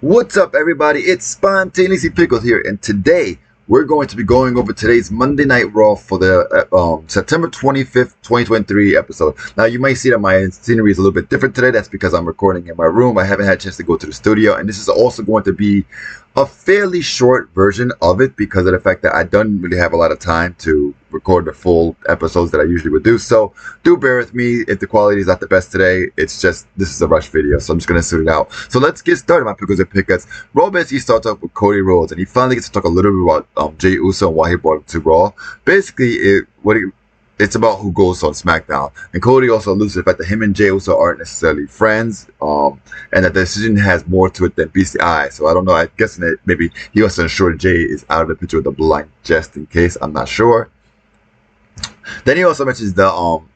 What's up, everybody? It's Spontaneously Pickled here, and today we're going to be going over today's Monday Night Raw for the September 25th, 2023 episode. Now, you might see that my scenery is a little bit different today. That's because I'm recording in my room. I haven't had a chance to go to the studio, and this is also going to be a fairly short version of it because of the fact that I don't really have a lot of time to record the full episodes that I usually would do. So do bear with me if the quality is not the best today. It's just, this is a rush video, so I'm just going to suit it out. So let's get started, my Pickles and Picklets. Raw basically starts off with Cody Rhodes, and he finally gets to talk a little bit about Jey Uso and why he brought him to Raw. Basically, it's about who goes on SmackDown. And Cody also alludes to the fact that him and Jey Uso aren't necessarily friends, and that the decision has more to it than meets the eye. So I don't know, I'm guessing that maybe he wants to ensure Jey is out of the picture with the blind just in case. I'm not sure. Then he also mentions the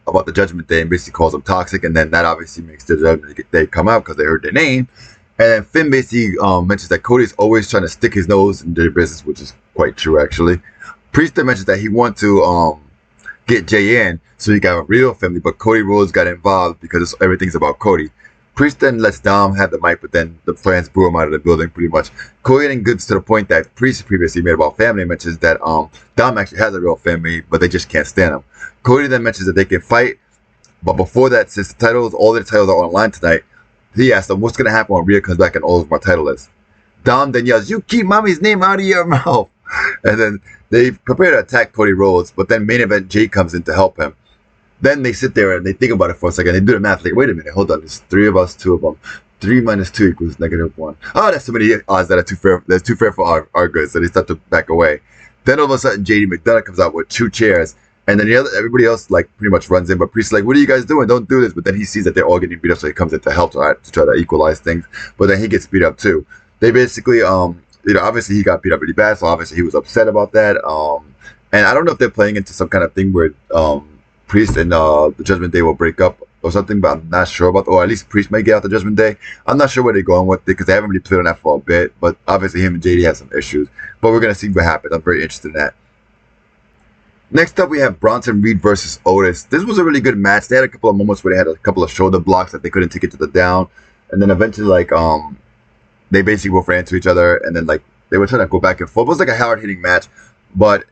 about the Judgment Day and basically calls them toxic, and then that obviously makes the Judgment Day come out because they heard their name. And then Finn basically mentions that Cody's always trying to stick his nose in their business, which is quite true actually. Priest then mentions that he wants to get Jey in so he got a real family, but Cody Rhodes got involved because everything's about Cody. Priest then lets Dom have the mic, but then the fans boo him out of the building pretty much. Cody then gets to the point that Priest previously made about family, mentions that Dom actually has a real family, but they just can't stand him. Cody then mentions that they can fight, but before that, since all the titles are online tonight, he asks them what's going to happen when Rhea comes back and all of my title lists. Dom then yells, "You keep mommy's name out of your mouth!" And then they prepare to attack Cody Rhodes, but then main event Jey comes in to help him. Then they sit there and they think about it for a second. They do the math, like, wait a minute, hold on, there's 3 of us, 2 of them. 3 minus 2 equals -1. Oh, that's so many odds that are too fair. That's too fair for our good, so they start to back away. Then all of a sudden, JD McDonough comes out with 2 chairs, and then everybody else like pretty much runs in. But Priest's like, "What are you guys doing? Don't do this!" But then he sees that they're all getting beat up, so he comes in to help to try to equalize things. But then he gets beat up too. They basically, obviously he got beat up really bad, so obviously he was upset about that. And I don't know if they're playing into some kind of thing where Priest and the Judgment Day will break up or something, but I'm not sure about. Or at least Priest might get out the Judgment Day. I'm not sure where they're going with it because they haven't really played on that for a bit. But obviously him and JD have some issues. But we're gonna see what happens. I'm very interested in that. Next up, we have Bronson Reed versus Otis. This was a really good match. They had a couple of moments where they had a couple of shoulder blocks that they couldn't take it to the down, and then eventually, like, they basically both ran into each other, and then like they were trying to go back and forth. It was like a hard-hitting match, but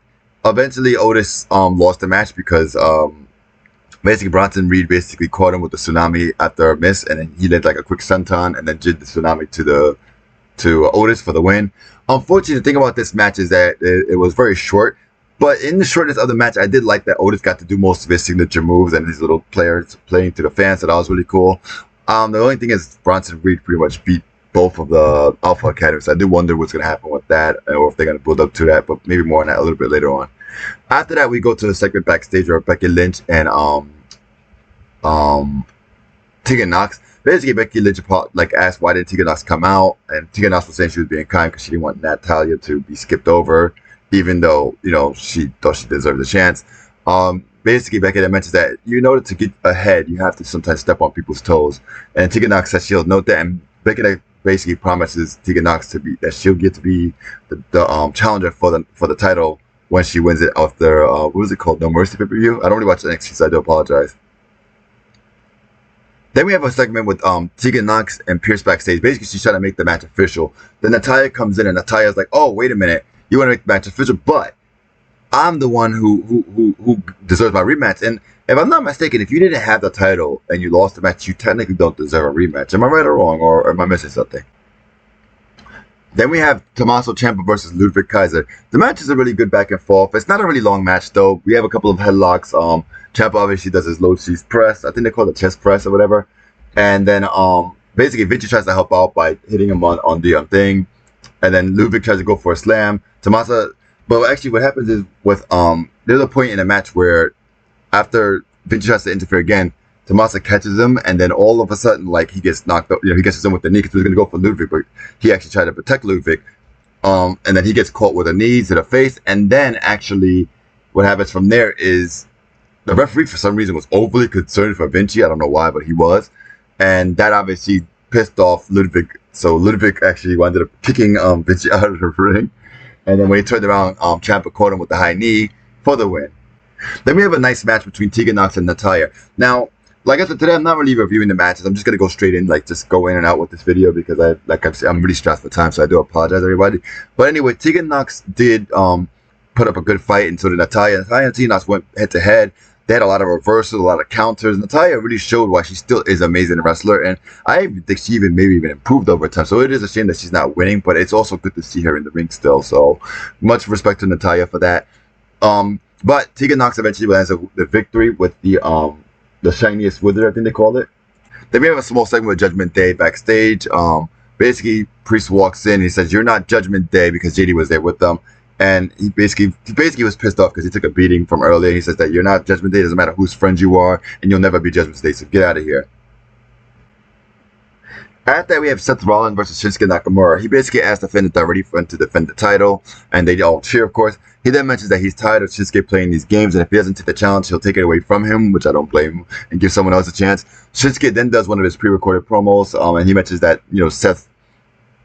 eventually Otis lost the match because basically Bronson Reed basically caught him with the tsunami after a miss, and then he did like a quick senton and then did the tsunami to Otis for the win. Unfortunately, the thing about this match is that it was very short. But in the shortness of the match, I did like that Otis got to do most of his signature moves and his little players playing to the fans, so that was really cool. The only thing is Bronson Reed pretty much beat both of the Alpha Academies. I do wonder what's going to happen with that, or if they're going to build up to that, but maybe more on that a little bit later on. After that, we go to the segment backstage where Becky Lynch and Tegan Knox. Basically, Becky Lynch asked why didn't Tegan Knox come out, and Tegan Knox was saying she was being kind because she didn't want Natalya to be skipped over, even though, she thought she deserved a chance. Basically, Becky then mentions that in order to get ahead, you have to sometimes step on people's toes. And Tegan Knox says she'll note that, and Becky basically promises Tegan Knox that she'll get to be the challenger for the title when she wins it after what was it called? No Mercy pay-per-view? I don't really watch the NXT, so I do apologize. Then we have a segment with Tegan Knox and Pierce backstage. Basically, she's trying to make the match official. Then Natalya comes in, and Natalya's like, "Oh, wait a minute. You want to make the match official, but I'm the one who deserves my rematch." And if I'm not mistaken, if you didn't have the title and you lost the match, you technically don't deserve a rematch. Am I right or wrong, or am I missing something? Then we have Tommaso Ciampa versus Ludwig Kaiser. The match is a really good back and forth. It's not a really long match, though. We have a couple of headlocks. Ciampa obviously does his low cheese press. I think they call it chest press or whatever. And then basically Vinci tries to help out by hitting him on the thing. And then Ludwig tries to go for a slam. Tommaso, but actually what happens is with there's a point in the match where after Vinci tries to interfere again, Tommaso catches him, and then all of a sudden, like, he gets knocked up. He gets him with the knee because he was going to go for Ludwig, but he actually tried to protect Ludwig. And then he gets caught with a knee to the face. And then actually what happens from there is the referee, for some reason, was overly concerned for Vinci. I don't know why, but he was. And that obviously pissed off Ludwig. So Ludwig actually ended up kicking Vinci out of the ring. And then when he turned around, Ciampa caught him with the high knee for the win. Then we have a nice match between Tegan Knox and Natalya. Now, like I said, today I'm not really reviewing the matches. I'm just gonna go straight in, like just go in and out with this video because I'm really stressed for time, so I do apologize, everybody. But anyway, Tegan Knox did put up a good fight, and so did Natalya. Natalya and Tegan Knox went head to head. They had a lot of reversals, a lot of counters. Natalya really showed why she still is an amazing wrestler, and I think she maybe even improved over time. So it is a shame that she's not winning, but it's also good to see her in the ring still. So much respect to Natalya for that. But Tegan Knox eventually lands the victory with the shiniest wizard, I think they called it. Then we have a small segment with Judgment Day backstage. Basically, Priest walks in. He says, "You're not Judgment Day," because JD was there with them. And he basically was pissed off because he took a beating from earlier. He says that you're not Judgment Day. It doesn't matter whose friend you are, and you'll never be Judgment Day. So get out of here. After that, we have Seth Rollins versus Shinsuke Nakamura. He basically asked the Finn Authority to defend the title, and they all cheer, of course. He then mentions that he's tired of Shinsuke playing these games, and if he doesn't take the challenge, he'll take it away from him, which I don't blame him, and give someone else a chance. Shinsuke then does one of his pre-recorded promos, and he mentions that Seth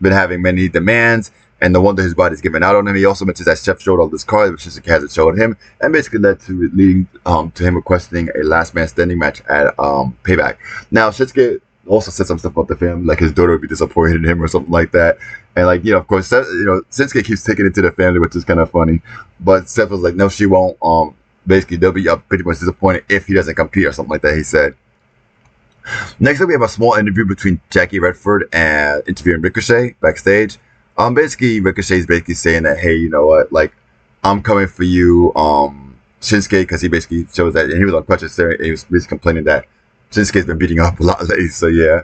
been having many demands, and no wonder his body's giving out on him. He also mentions that Seth showed all this cards, which Shinsuke hasn't showed him, and basically led to leading to him requesting a last man standing match at Payback. Now Shinsuke also said some stuff about the family, like his daughter would be disappointed in him or something like that. And of course, Shinsuke keeps taking it to the family, which is kind of funny. But Seth was like, no, she won't. Basically, they'll be pretty much disappointed if he doesn't compete or something like that, he said. Next up, we have a small interview between Jackie Redford and interviewing Ricochet backstage. Basically, Ricochet is basically saying that, hey, you know what, like, I'm coming for you, Shinsuke, because he basically shows that, and he was on crutches there, and he was basically complaining that Shinsuke's been beating up a lot lately, so yeah.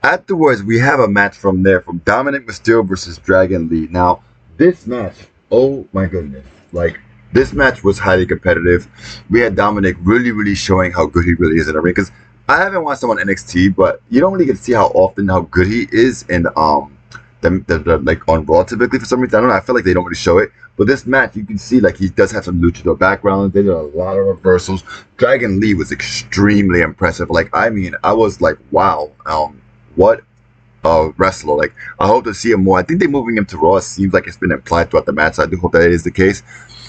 Afterwards, we have a match from Dominic Mysterio versus Dragon Lee. Now, this match, oh my goodness, like, this match was highly competitive. We had Dominic really showing how good he really is in the ring, because I haven't watched him on NXT, but you don't really get to see how good he is in like on Raw typically for some reason. I don't know, I feel like they don't really show it. But this match, you can see like he does have some luchador background. They did a lot of reversals. Dragon Lee was extremely impressive. Like, I mean, I was like, wow, what a wrestler. Like, I hope to see him more. I think they're moving him to Raw. It seems like it's been implied throughout the match, so I do hope that is the case.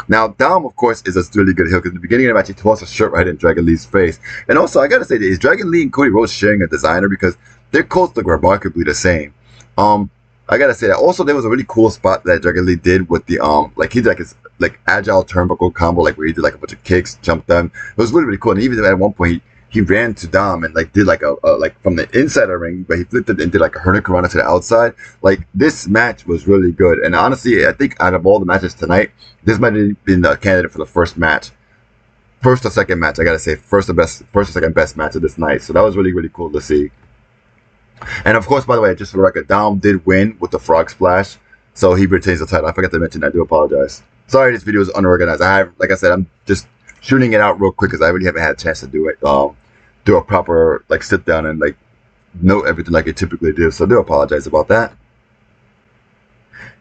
Now, Dom, of course, is a really good heel, because in the beginning of the match, he tossed a shirt right in Dragon Lee's face. And also, I gotta say, is Dragon Lee and Cody Rhodes sharing a designer? Because their coats look remarkably the same. I gotta say that. Also, there was a really cool spot that Dragon Lee did with the like he did like his like agile turnbuckle combo, like where he did like a bunch of kicks, jumped them. It was really cool. And even at one point, he ran to Dom and like did like a like from the inside of the ring, but he flipped it and did like a hurricane to the outside. Like, this match was really good. And honestly, I think out of all the matches tonight, this might have been the candidate for the first or second match. I gotta say, first or second best match of this night. So that was really cool to see. And of course, by the way, just for the record, Dom did win with the frog splash, so he retains the title. I forgot to mention that. I do apologize. Sorry, this video is unorganized. Like I said, I'm just shooting it out real quick because I really haven't had a chance to do it. Do a proper like sit down and like note everything like I typically do. So I do apologize about that.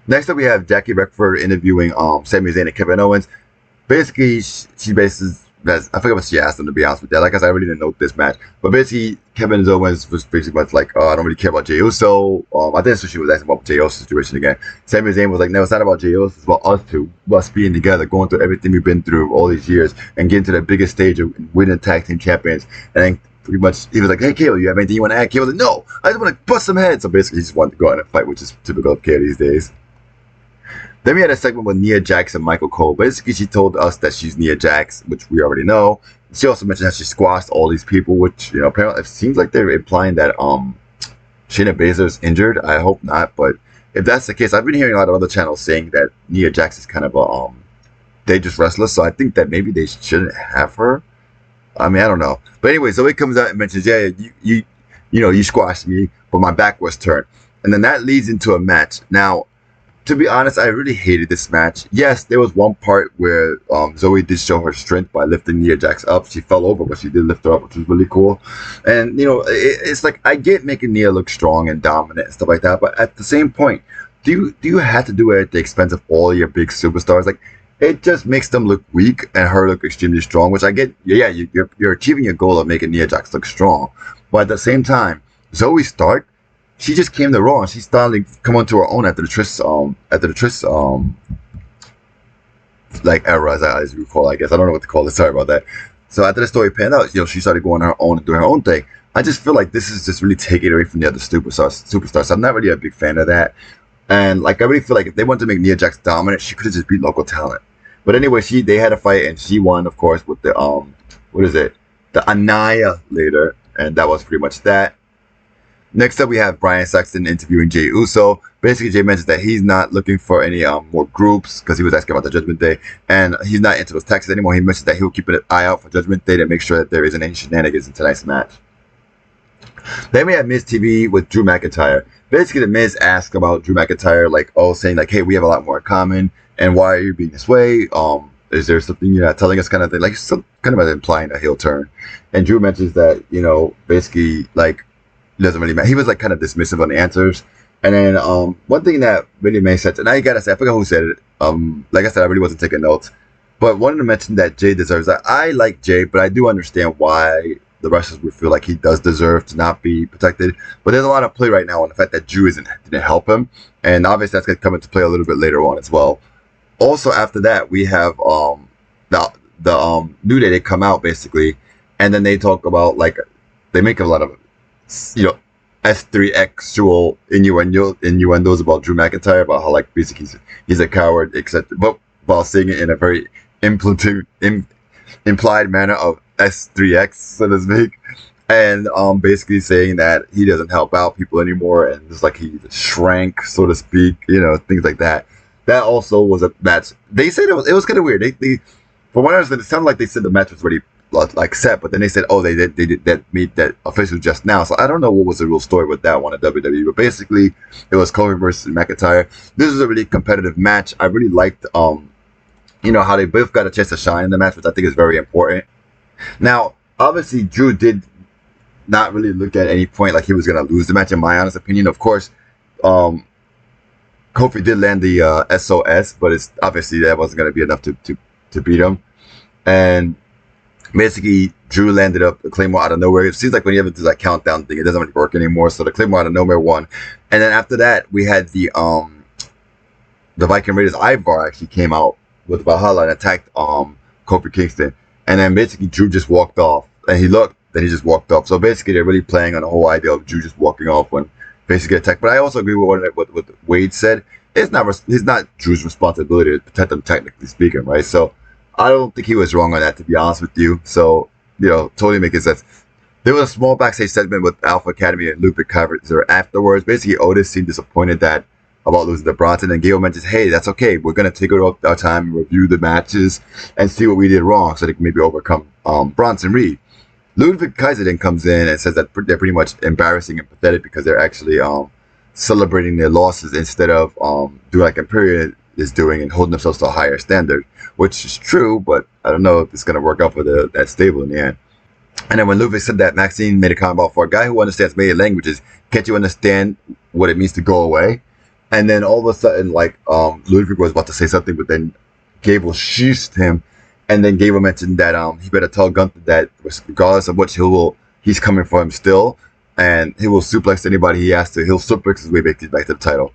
Next up, we have Jackie Redford interviewing Sami Zayn and Kevin Owens. Basically, she I forget what she asked them, to be honest with that. Like I said, I really didn't know this match. But basically, Kevin Owens was basically much like, I don't really care about Jey Uso. I think that's what she was asking about Jey Uso's situation again. Sami Zayn was like, no, it's not about Jey Uso. It's about us two. Us being together, going through everything we've been through all these years, and getting to the biggest stage of winning tag team champions. And then pretty much, he was like, hey, KO, you have anything you want to add? KO was like, no, I just want to bust some heads. So basically, he just wanted to go out and fight, which is typical of KO these days. Then we had a segment with Nia Jax and Michael Cole. Basically, she told us that she's Nia Jax, which we already know. She also mentioned that she squashed all these people, which, apparently it seems like they're implying that Shayna Baszler's injured. I hope not, but if that's the case, I've been hearing a lot of other channels saying that Nia Jax is kind of a dangerous wrestler, so I think that maybe they shouldn't have her. I mean, I don't know. But anyway, so it comes out and mentions, yeah, you squashed me, but my back was turned. And then that leads into a match. Now, to be honest, I really hated this match. Yes, there was one part where Zoe did show her strength by lifting Nia Jax up. She fell over, but she did lift her up, which was really cool. And, it's like, I get making Nia look strong and dominant and stuff like that, but at the same point, do you have to do it at the expense of all your big superstars? Like, it just makes them look weak and her look extremely strong, which I get. Yeah, you're achieving your goal of making Nia Jax look strong. But at the same time, Zoe Stark, she just came to Raw and she started to come onto her own after the Trish like era, as you recall, I guess. I don't know what to call it. Sorry about that. So after the story panned out, she started going on her own and doing her own thing. I just feel like this is just really taking away from the other superstars. So I'm not really a big fan of that. And like I really feel like if they wanted to make Nia Jax dominant, she could have just beat local talent. But anyway, they had a fight and she won, of course, with the what is it? The Annihilator, and that was pretty much that. Next up, we have Brian Saxton interviewing Jey Uso. Basically, Jey mentions that he's not looking for any more groups because he was asking about the Judgment Day, and he's not into those taxes anymore. He mentions that he'll keep an eye out for Judgment Day to make sure that there isn't any shenanigans in tonight's match. Then we have Miz TV with Drew McIntyre. Basically, the Miz asked about Drew McIntyre, saying hey, we have a lot more in common, and why are you being this way? Is there something you're not telling us, kind of thing, some kind of implying a heel turn. And Drew mentions that basically it doesn't really matter. He was kind of dismissive on the answers. And then one thing that really made sense, and I gotta say, I forgot who said it. Like I said, I really wasn't taking notes, but wanted to mention that Jay deserves that. I like Jay, but I do understand why the wrestlers would feel like he does deserve to not be protected. But there's a lot of play right now on the fact that Drew didn't help him, and obviously that's gonna come into play a little bit later on as well. Also, after that, we have the New Day. They come out basically, and then they talk about they make a lot of S3-actual innuendos about Drew McIntyre, about how basically he's a coward, except but while saying it in a very implied manner of S3X, so to speak, and basically saying that he doesn't help out people anymore, and just he shrank, so to speak, things like that. That also was a match. They said it was kind of weird. They from what I understand, it sounded like they said the match was already set, but then they said, oh, they did that meet that official just now. So I don't know what was the real story with that one at WWE, but basically it was Kofi versus McIntyre. This was a really competitive match. I really liked how they both got a chance to shine in the match, which I think is very important. Now, obviously, Drew did not really look at any point like he was going to lose the match, in my honest opinion. Of course, Kofi did land the SOS, but it's obviously that wasn't going to be enough to beat him. And basically, Drew landed up the Claymore out of nowhere. It seems like when you have this countdown thing, it doesn't really work anymore. So the Claymore out of nowhere won. And then after that, we had the Viking Raiders Ivar actually came out with Valhalla and attacked Kofi Kingston. And then basically Drew just walked off. And he looked, then he just walked off. So basically they're really playing on the whole idea of Drew just walking off when basically attacked. But I also agree with what Wade said. It's not Drew's responsibility to protect them, technically speaking, right? So I don't think he was wrong on that, to be honest with you. So, totally making sense. There was a small backstage segment with Alpha Academy and Ludwig Kaiser afterwards. Basically, Otis seemed disappointed about losing to Bronson, and Gail mentions, hey, that's okay. We're going to take our time and review the matches and see what we did wrong so they can maybe overcome Bronson Reed. Ludwig Kaiser then comes in and says that they're pretty much embarrassing and pathetic because they're actually celebrating their losses instead of doing like Imperial is doing and holding themselves to a higher standard, which is true, but I don't know if it's going to work out for that stable in the end. And then when Ludwig said that, Maxine made a comment about, for a guy who understands many languages, can't you understand what it means to go away? And then all of a sudden, Ludwig was about to say something, but then Gable sheathed him, and then Gable mentioned that he better tell Gunther that regardless of what he's coming for him still, and he will suplex anybody he has to. He'll suplex his way back to the title.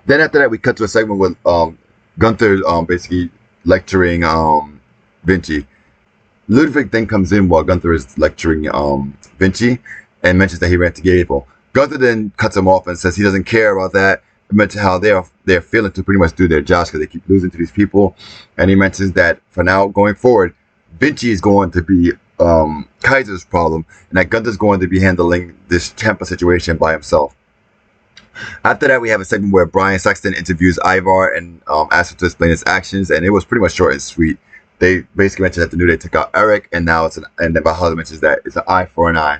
Then after that, we cut to a segment with Gunther basically lecturing Vinci. Ludwig then comes in while Gunther is lecturing Vinci and mentions that he ran to Gable. Gunther then cuts him off and says he doesn't care about that. He mentions how they're failing to pretty much do their jobs because they keep losing to these people. And he mentions that for now, going forward, Vinci is going to be Kaiser's problem, and that Gunther's going to be handling this Ciampa situation by himself. After that, we have a segment where Brian Saxton interviews Ivar and asks him to explain his actions, and it was pretty much short and sweet. They basically mentioned that the New Day took out Eric, and now and then Valhalla mentions that it's an eye for an eye.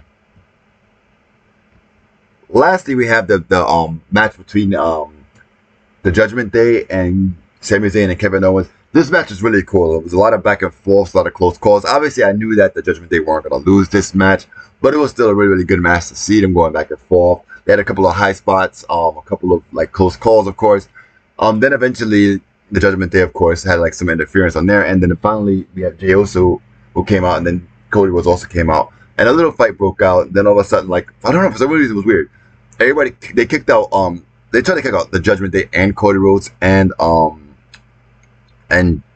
Lastly, we have the match between the Judgment Day and Sami Zayn and Kevin Owens. This match is really cool. It was a lot of back and forth, a lot of close calls. Obviously, I knew that the Judgment Day weren't going to lose this match, but it was still a really, really good match to see them going back and forth. They had a couple of high spots, a couple of close calls, of course. Then eventually, the Judgment Day, of course, had some interference on there, and then finally we had Jey Uso who came out, and then Cody Rhodes also came out, and a little fight broke out. And then all of a sudden, I don't know, for some reason it was weird. Everybody they kicked out. They tried to kick out the Judgment Day and Cody Rhodes and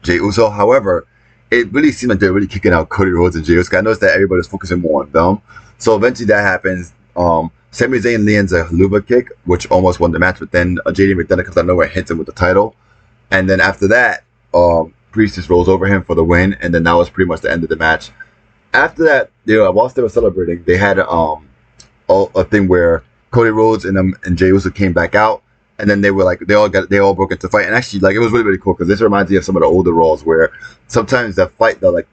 Jey Uso. However, it really seemed like they're really kicking out Cody Rhodes and Jey Uso. I noticed that everybody was focusing more on them. So eventually that happens. Sami Zayn lands a haluva kick, which almost won the match, but then JD McDonough comes out of nowhere and hits him with the title. And then after that, Priest just rolls over him for the win, and then that was pretty much the end of the match. After that, whilst they were celebrating, they had a thing where Cody Rhodes and Jey Uso came back out, and then they were like they all broke into fight, and actually like it was really really cool because this reminds me of some of the older Raws where sometimes the fight the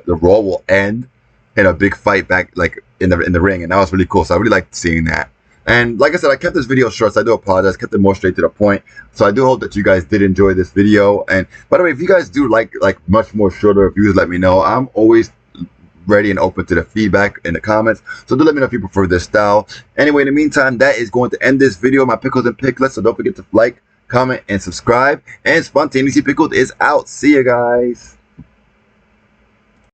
Raw will end in a big fight back like in the ring, and that was really cool. So I really liked seeing that. And like I said, I kept this video short, so I do apologize. Kept it more straight to the point. So I do hope that you guys did enjoy this video. And by the way, if you guys do like much more shorter reviews, let me know. I'm always ready and open to the feedback in the comments. So do let me know if you prefer this style. Anyway, in the meantime, that is going to end this video, my pickles and picklets. So don't forget to like, comment, and subscribe. And Spontaneously Pickled is out. See you guys.